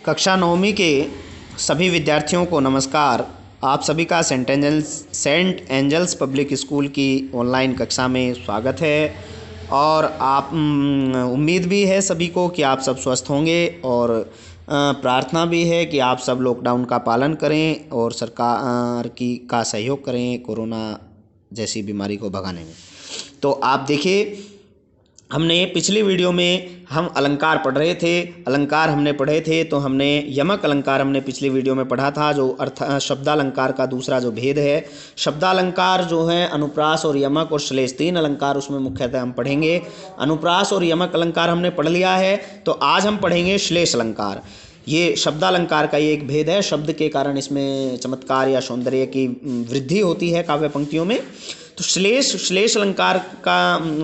कक्षा नौवीं के सभी विद्यार्थियों को नमस्कार। आप सभी का सेंट एंजल्स पब्लिक स्कूल की ऑनलाइन कक्षा में स्वागत है। और आप उम्मीद भी है सभी को कि आप सब स्वस्थ होंगे और प्रार्थना भी है कि आप सब लॉकडाउन का पालन करें और सरकार का सहयोग करें कोरोना जैसी बीमारी को भगाने में। तो आप देखिए, हमने पिछली वीडियो में हम अलंकार पढ़ रहे थे। अलंकार हमने पढ़े थे तो हमने यमक अलंकार हमने पिछली वीडियो में पढ़ा था, जो अर्थ शब्दालंकार का दूसरा जो भेद है। शब्दालंकार जो है अनुप्रास और यमक और श्लेष, तीन अलंकार उसमें मुख्यतः हम पढ़ेंगे। अनुप्रास और यमक अलंकार हमने पढ़ लिया है, तो आज हम पढ़ेंगे श्लेष अलंकार। ये शब्दालंकार का ये एक भेद है। शब्द के कारण इसमें चमत्कार या सौंदर्य की वृद्धि होती है काव्य पंक्तियों में। तो श्लेष अलंकार का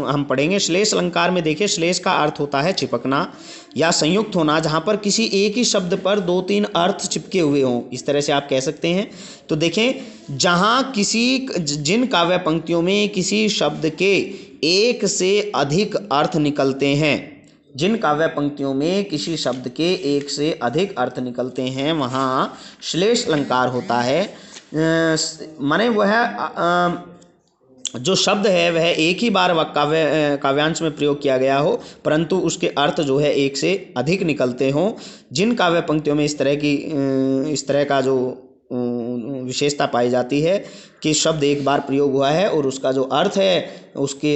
हम पढ़ेंगे। श्लेष अलंकार में देखिए, श्लेष का अर्थ होता है चिपकना या संयुक्त होना, जहाँ पर किसी एक ही शब्द पर दो तीन अर्थ चिपके हुए हों, इस तरह से आप कह सकते हैं। तो देखें, जहाँ जिन काव्य पंक्तियों में किसी शब्द के एक से अधिक अर्थ निकलते हैं, जिन काव्य पंक्तियों में किसी शब्द के एक से अधिक अर्थ निकलते हैं, वहाँ श्लेष अलंकार होता है। माने वह जो शब्द है वह एक ही बार काव्यांश में प्रयोग किया गया हो, परंतु उसके अर्थ जो है एक से अधिक निकलते हों। जिन काव्य पंक्तियों में इस तरह का जो विशेषता पाई जाती है कि शब्द एक बार प्रयोग हुआ है और उसका जो अर्थ है उसके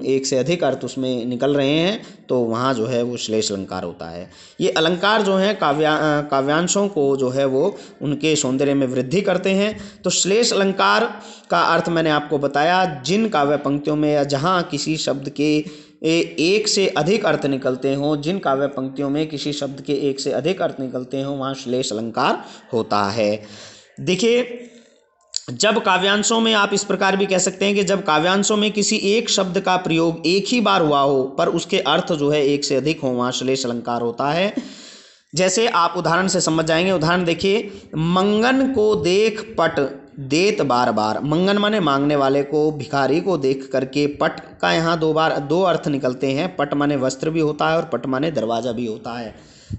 एक से अधिक अर्थ उसमें निकल रहे हैं, तो वहाँ जो है वो श्लेष अलंकार होता है। ये अलंकार जो है काव्यांशों को जो है वो उनके सौंदर्य में वृद्धि करते हैं। तो श्लेष अलंकार का अर्थ मैंने आपको बताया, जिन काव्य पंक्तियों में या जहाँ किसी शब्द के एक से अधिक अर्थ निकलते हों, जिन काव्य पंक्तियों में किसी शब्द के एक से अधिक अर्थ निकलते हों, वहाँ श्लेष अलंकार होता है। देखिए, जब काव्यांशों में आप इस प्रकार भी कह सकते हैं कि जब काव्यांशों में किसी एक शब्द का प्रयोग एक ही बार हुआ हो पर उसके अर्थ जो है एक से अधिक हो, वहाँ श्लेष अलंकार होता है। जैसे आप उदाहरण से समझ जाएंगे। उदाहरण देखिए, मंगन को देख पट देत बार बार। मंगन माने मांगने वाले को, भिखारी को देख करके। पट का यहाँ दो अर्थ निकलते हैं। पट माने वस्त्र भी होता है और पट माने दरवाजा भी होता है।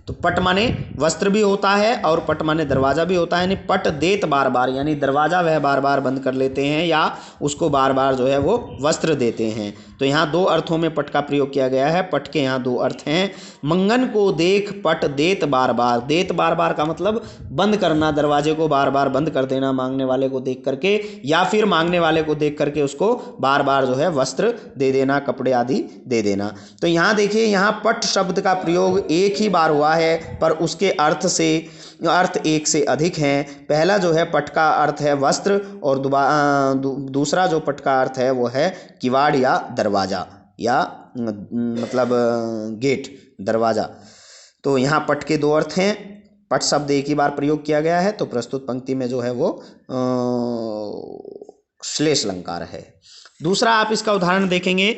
तो पट माने वस्त्र भी होता है और पट माने दरवाजा भी होता है। यानी पट देत बार बार, यानी दरवाजा वह बार बार बंद कर लेते हैं या उसको बार बार जो है वो वस्त्र देते हैं। तो यहाँ दो अर्थों में पट का प्रयोग किया गया है। पट के यहाँ दो अर्थ हैं। मंगन को देख पट देत बार बार। देत बार बार का मतलब बंद करना, दरवाजे को बार बार बंद कर देना मांगने वाले को देख करके, या फिर मांगने वाले को देख करके उसको बार बार जो है वस्त्र दे देना, कपड़े आदि दे देना। तो यहाँ देखिए, यहाँ पट शब्द का प्रयोग एक ही बार हुआ है पर उसके अर्थ एक से अधिक हैं। पहला जो है पट का अर्थ है वस्त्र और दूसरा जो पट का अर्थ है वो है किवाड़ या दरवाजा, या मतलब गेट, दरवाजा। तो यहाँ पट के दो अर्थ हैं। पट शब्द एक ही बार प्रयोग किया गया है, तो प्रस्तुत पंक्ति में जो है वो श्लेष अलंकार है। दूसरा आप इसका उदाहरण देखेंगे।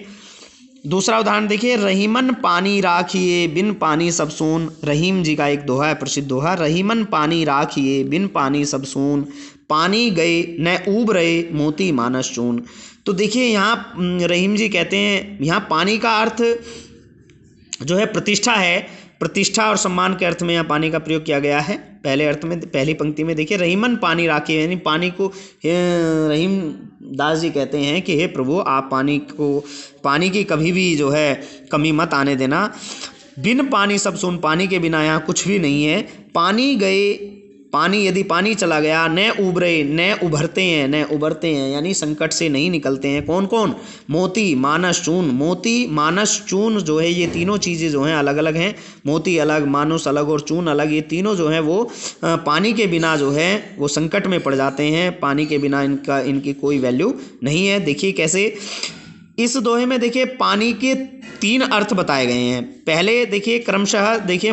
दूसरा उदाहरण देखिए, रहीमन पानी राखिए बिन पानी सब सून। रहीम जी का एक दोहा है, प्रसिद्ध दोहा। रहीमन पानी राखिए बिन पानी सब सून, पानी गए न ऊब रहे मोती मानस चून। तो देखिए, यहाँ रहीम जी कहते हैं, यहाँ पानी का अर्थ जो है प्रतिष्ठा है। प्रतिष्ठा और सम्मान के अर्थ में यहाँ पानी का प्रयोग किया गया है। पहले अर्थ में, पहली पंक्ति में देखिए, रहीमन पानी राखिए, यानी पानी को रहीम दास जी कहते हैं कि हे प्रभु, आप पानी की कभी भी जो है कमी मत आने देना। बिन पानी सब सुन, पानी के बिना यहाँ कुछ भी नहीं है। पानी गए, पानी यदि पानी चला गया, न उभरे, न उभरते हैं, यानी संकट से नहीं निकलते हैं। कौन कौन? मोती मानस चून। मोती मानस चून जो है, ये तीनों चीज़ें जो हैं अलग अलग हैं। मोती अलग, मानुस अलग और चून अलग। ये तीनों जो हैं वो पानी के बिना जो है वो संकट में पड़ जाते हैं। पानी के बिना इनकी कोई वैल्यू नहीं है। देखिए कैसे इस दोहे में देखिए पानी के तीन अर्थ बताए गए हैं। पहले देखिए क्रमशः देखिए,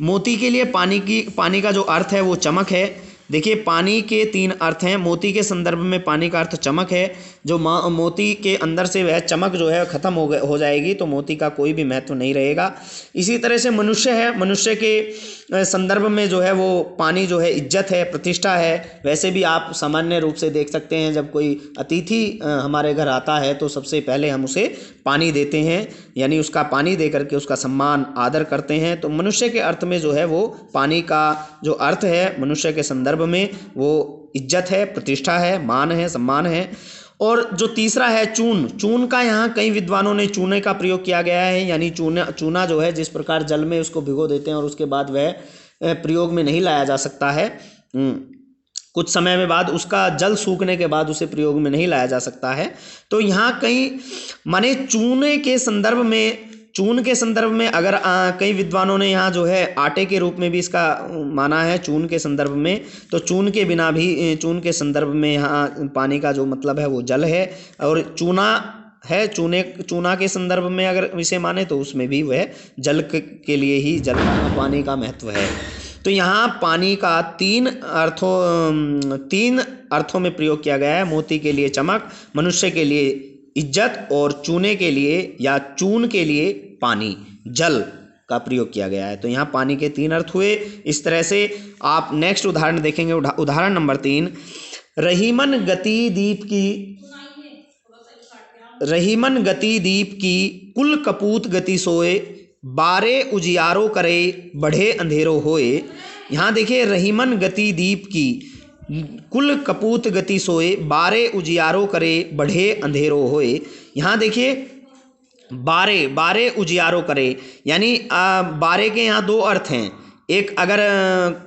मोती के लिए पानी का जो अर्थ है वो चमक है। देखिए, पानी के तीन अर्थ हैं। मोती के संदर्भ में पानी का अर्थ चमक है। जो मोती के अंदर से वह चमक जो है ख़त्म हो जाएगी तो मोती का कोई भी महत्व नहीं रहेगा। इसी तरह से मनुष्य है, मनुष्य के संदर्भ में जो है वो पानी जो है इज्जत है, प्रतिष्ठा है। वैसे भी आप सामान्य रूप से देख सकते हैं, जब कोई अतिथि हमारे घर आता है तो सबसे पहले हम उसे पानी देते हैं, यानी उसका पानी दे करके उसका सम्मान आदर करते हैं। तो मनुष्य के अर्थ में जो है वो पानी का जो अर्थ है मनुष्य के संदर्भ में वो इज्जत है, प्रतिष्ठा है, मान है, सम्मान है। और जो तीसरा है चून, चून का यहाँ कई विद्वानों ने चूने का प्रयोग किया गया है, यानी चूना जो है जिस प्रकार जल में उसको भिगो देते हैं और उसके बाद वह प्रयोग में नहीं लाया जा सकता है, कुछ समय में बाद उसका जल सूखने के बाद उसे प्रयोग में नहीं लाया जा सकता है। तो यहाँ कई माने चून के संदर्भ में अगर कई विद्वानों ने यहाँ जो है आटे के रूप में भी इसका माना है चून के संदर्भ में, तो चून के बिना भी चून के संदर्भ में यहाँ पानी का जो मतलब है वो जल है, और चूना है, चूना के संदर्भ में अगर इसे माने तो उसमें भी वह जल के लिए ही पानी का महत्व है। तो यहाँ पानी का तीन अर्थों में प्रयोग किया गया है। मोती के लिए चमक, मनुष्य के लिए इज्जत, और चूने के लिए या चून के लिए पानी, जल का प्रयोग किया गया है। तो यहाँ पानी के तीन अर्थ हुए। इस तरह से आप नेक्स्ट उदाहरण देखेंगे, उदाहरण नंबर 3, रहीमन गति दीप की कुल कपूत गति सोए, बारे उजियारो करे बढ़े अंधेरो होए। यहाँ देखिए, रहीमन गति दीप की कुल कपूत गति सोए, बारे उजियारो करे बढ़े अंधेरो होए। यहाँ देखिए, बारे उजियारो करे, यानी बारे के यहाँ दो अर्थ हैं। एक अगर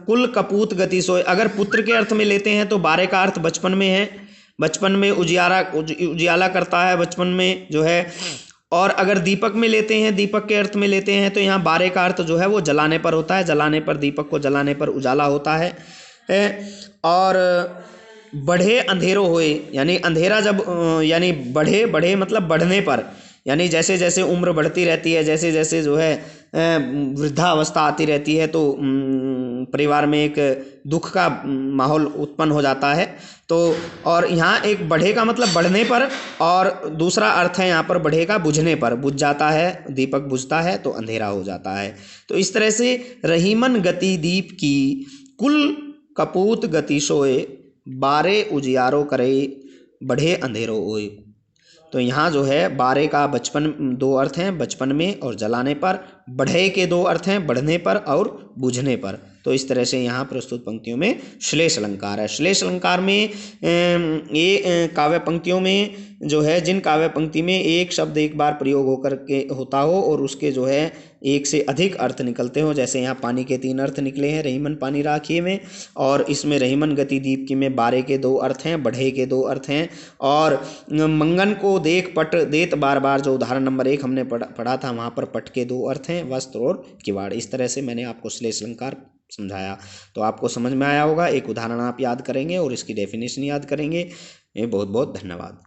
कुल कपूत गति सोए, अगर पुत्र के अर्थ में लेते हैं तो बारे का अर्थ बचपन में है, बचपन में उजियाला करता है बचपन में जो है। और अगर दीपक में लेते हैं, दीपक के अर्थ में लेते हैं तो यहाँ बारे का अर्थ जो है वो जलाने पर होता है, जलाने पर, दीपक को जलाने पर उजाला होता है। और बढ़े अंधेरो होए, यानी अंधेरा जब यानी बढ़े मतलब बढ़ने पर, यानी जैसे जैसे उम्र बढ़ती रहती है, जैसे जैसे जो है वृद्धावस्था आती रहती है तो परिवार में एक दुख का माहौल उत्पन्न हो जाता है। तो और यहाँ एक बढ़े का मतलब बढ़ने पर, और दूसरा अर्थ है यहाँ पर बढ़े का बुझने पर, बुझ जाता है, दीपक बुझता है तो अंधेरा हो जाता है। तो इस तरह से रहीमन गति दीप की कुल कपूत गति सोए, बारे उजियारो करे बढ़े अंधेरो होए। तो यहाँ जो है बारे का बचपन दो अर्थ हैं, बचपन में और जलाने पर। बढ़े के दो अर्थ हैं, बढ़ने पर और बुझने पर। तो इस तरह से यहाँ प्रस्तुत पंक्तियों में श्लेष अलंकार है। श्लेष अलंकार में ये काव्य पंक्तियों में जो है, जिन काव्य पंक्ति में एक शब्द एक बार प्रयोग होकर के होता हो और उसके जो है एक से अधिक अर्थ निकलते हो, जैसे यहाँ पानी के तीन अर्थ निकले हैं रहीमन पानी राखिए में, और इसमें रहीमन गति दीप की में बारे के दो अर्थ हैं, बढ़े के दो अर्थ हैं, और मंगन को देख पट देत बार बार, जो उदाहरण नंबर 1 हमने पढ़ा था, वहाँ पर पट के दो अर्थ हैं, वस्त्र और किवाड़। इस तरह से मैंने आपको श्लेष अलंकार समझाया, तो आपको समझ में आया होगा। एक उदाहरण आप याद करेंगे और इसकी डेफिनेशन याद करेंगे। बहुत बहुत धन्यवाद।